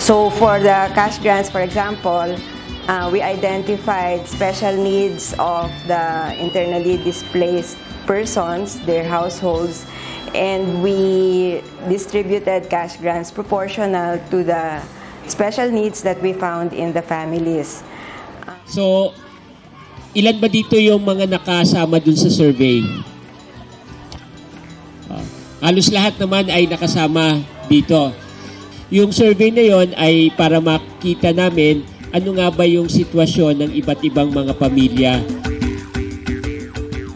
So for the cash grants, for example, we identified special needs of the internally displaced persons, their households, and we distributed cash grants proportional to the special needs that we found in the families. So, ilan ba dito yung mga nakasama dun sa survey? Halos lahat naman ay nakasama dito. Yung survey na yon ay para makita namin ano nga ba yung sitwasyon ng iba't ibang mga pamilya.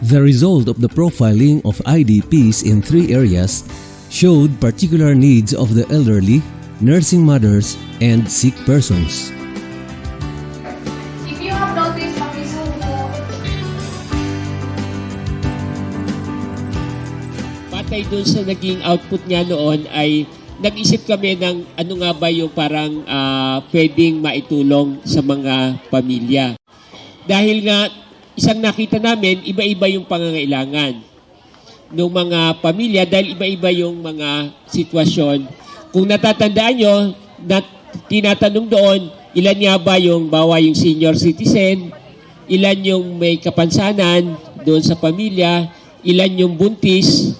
The result of the profiling of IDPs in 3 areas showed particular needs of the elderly, nursing mothers, and sick persons. If you have noticed, Patay dun sa naging output niya noon ay nag-isip kami ng ano nga ba yung parang pwedeng maitulong sa mga pamilya. Dahil nga isang nakita namin, iba-iba yung pangangailangan ng mga pamilya dahil iba-iba yung mga sitwasyon. Kung natatandaan nyo, tinatanong doon, ilan nga ba yung bawa yung senior citizen, ilan yung may kapansanan doon sa pamilya, ilan yung buntis,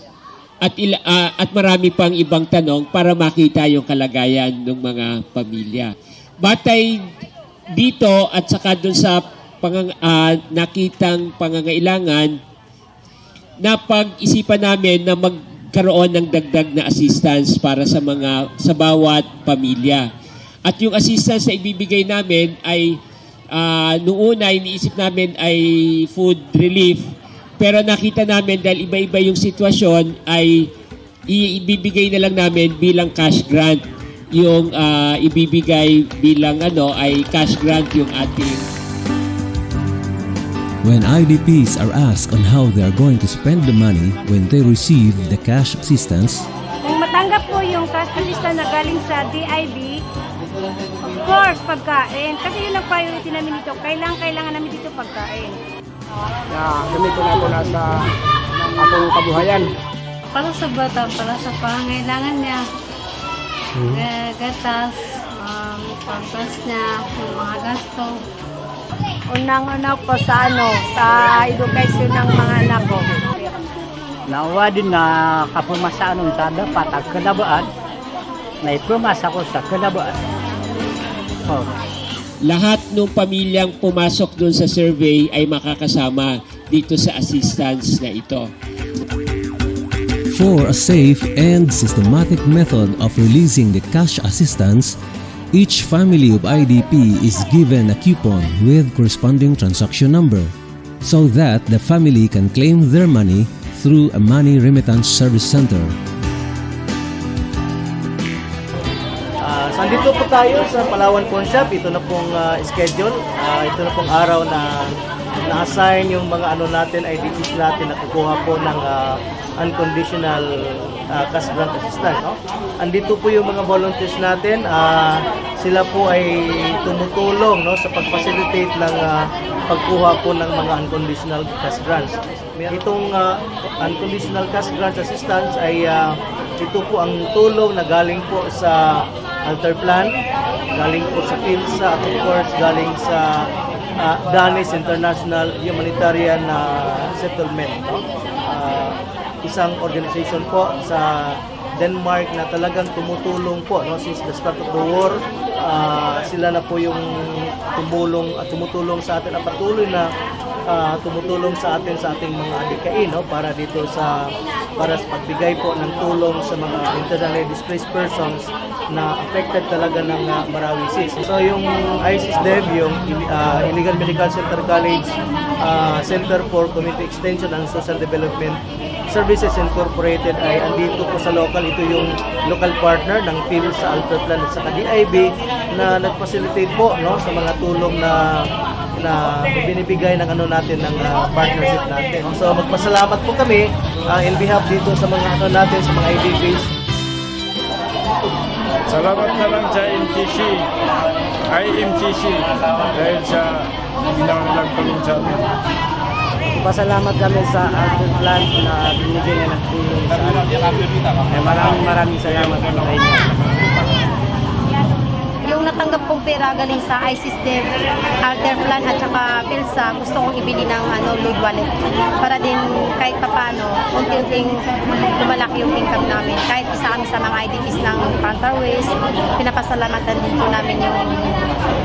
at marami pang ibang tanong para makita yung kalagayan ng mga pamilya. Batay dito at saka doon sa nakitang pangangailangan, napag-isipan namin na magkaroon ng dagdag na assistance para sa bawat pamilya. At yung assistance na ibibigay namin ay noong una iniisip namin ay food relief. Pero nakita namin dahil iba-iba yung sitwasyon ay ibibigay na lang namin bilang cash grant. Yung ibibigay bilang ay cash grant yung ating. When IDPs are asked on how they are going to spend the money when they receive the cash assistance, kung matanggap po yung cash assistance na galing sa DIB, of course, pagkain. Kasi yun ang priority namin dito. Kailangan namin dito pagkain. Gamito na po na sa akong kabuhayan. Para sa bata, para sa pangangailangan niya. Gatas, pampas niya, yung mga gasto. Unang-una po sa edukasyon ng mga anak ko. Nawa din na kapumasa anong sa dapat ang kalabaan, na ipumasa ko sa kalabaan. Oh. Lahat ng pamilyang pumasok doon sa survey ay makakasama dito sa assistance na ito. for a safe and systematic method of releasing the cash assistance, each family of IDP is given a coupon with corresponding transaction number so that the family can claim their money through a money remittance service center. Nandito po tayo sa Palawan Pawn Shop. Ito na pong schedule. Ito na pong araw na na-assign yung mga natin, IDPs natin na kukuha po ng unconditional cash grant assistance. No? Andito po yung mga volunteers natin. Sila po ay tumutulong sa pag-facilitate ng pagkuha po ng mga unconditional cash grants. Itong unconditional cash grant assistance ay ito po ang tulong na galing po sa Altar Plan, galing po sa PhilSA, at of course galing sa Danish International Humanitarian Settlement. No? Isang organization po sa Denmark na talagang tumutulong po since the start of the war. Sila na po yung tumutulong sa atin at patuloy na tumutulong sa ating mga adikain para dito para sa pagbigay po ng tulong sa mga internally displaced persons na affected talaga ng Marawi-CIS. So yung ISIS-DEV, yung Illegal Medical Center College Center for Community Extension and Social Development Services Incorporated ay andito po sa local. Ito yung local partner ng PhilSA, Altar Plan at saka DIB na nag-facilitate po sa mga tulong na binibigay ng natin ng partnership natin. So magpasalamat po kami in behalf dito sa mga natin, sa mga IDPs. Salamat na lang sa IMTC dahil sa pinangalagpalong sa amin. Pasalamat kami sa Altar Plan na binigyan na ng tulong sa amin. Maraming salamat po sa inyo. natanggap kong pera galing sa iSystem, Alter Plan at saka PhilSA, gusto kong ibili ng load wallet para din kahit papaano, unti-unting lumalaki yung income namin. Kahit isa kami sa mga IDPs ng Pantarways, pinapasalamatan din po namin yung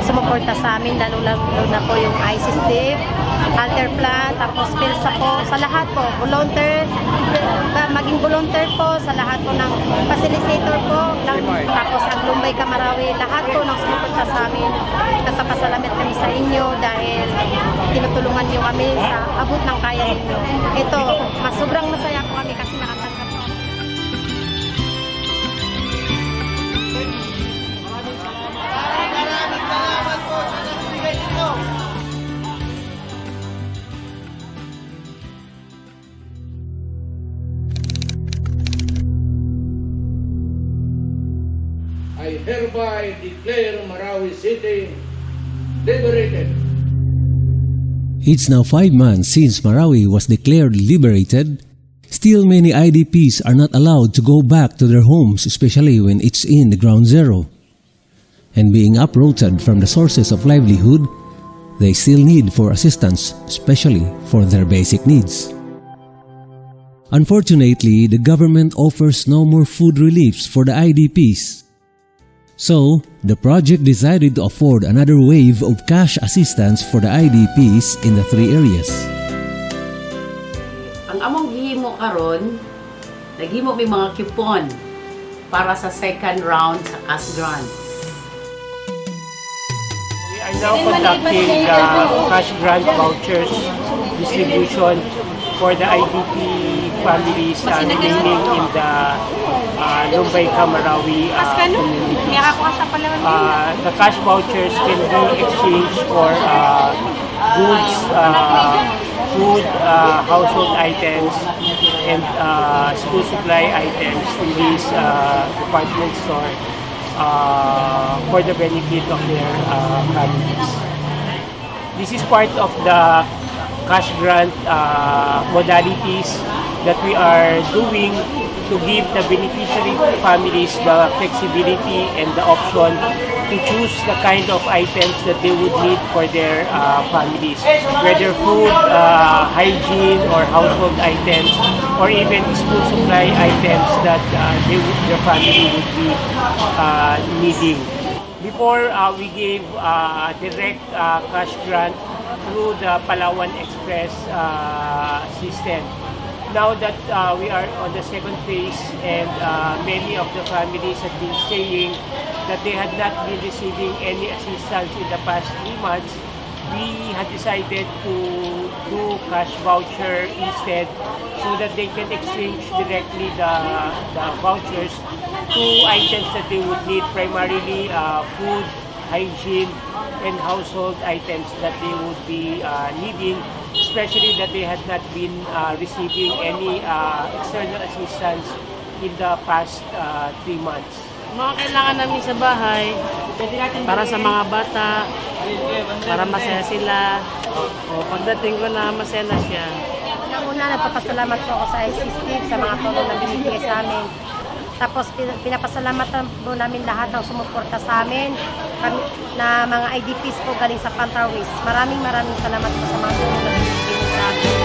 sumuporta sa amin, lalo na po yung iSystem, Alter Plan, tapos PhilSA po, sa lahat po, volunteer, maging volunteer po, sa lahat po ng facilitator po, tapos ang Lumbay Kamarawi, lahat po ng sumuporta sa amin. Nagpapasalamat kami sa inyo dahil tinutulungan niyo kami sa abot ng kaya ninyo. Ito, sobrang masaya po kami kasi nakatanggap po. I hereby declare Marawi City liberated. It's now 5 months since Marawi was declared liberated. Still, many IDPs are not allowed to go back to their homes, especially when it's in the ground zero. And being uprooted from the sources of livelihood, they still need for assistance, especially for their basic needs. Unfortunately, the government offers no more food reliefs for the IDPs. So, the project decided to afford another wave of cash assistance for the IDPs in the 3 areas. Ang among gihimo karon, naghimo may mga coupon para sa second round sa cash grants. We are now conducting the cash grant vouchers distribution for the IDP families remaining in the Lumbay Kamarawi community. The cash vouchers can be exchanged for goods, food, household items, and school supply items in this department store for the benefit of their families. This is part of the cash grant modalities that we are doing to give the beneficiary families the flexibility and the option to choose the kind of items that they would need for their families, whether food, hygiene, or household items, or even school supply items that their family would be needing. Before, we gave direct cash grant through the Palawan Express system. Now that we are on the second phase and many of the families have been saying that they had not been receiving any assistance in the past 3 months, we had decided to do cash voucher instead so that they can exchange directly the vouchers to items that they would need, primarily food, hygiene, and household items that they would be needing, especially that they had not been receiving any external assistance in the past 3 months. Mga kailangan namin sa bahay, para sa mga bata, para masaya sila. O pagdating ko na masaya na siya. Una, nagpapasalamat po ako sa iSystem sa mga tulong na binibigay sa amin. Tapos pinapasalamatan po namin lahat ng sumuporta sa amin na mga IDPs po galing sa Pantarways. Maraming salamat po sa mga tulong na binibigay sa amin.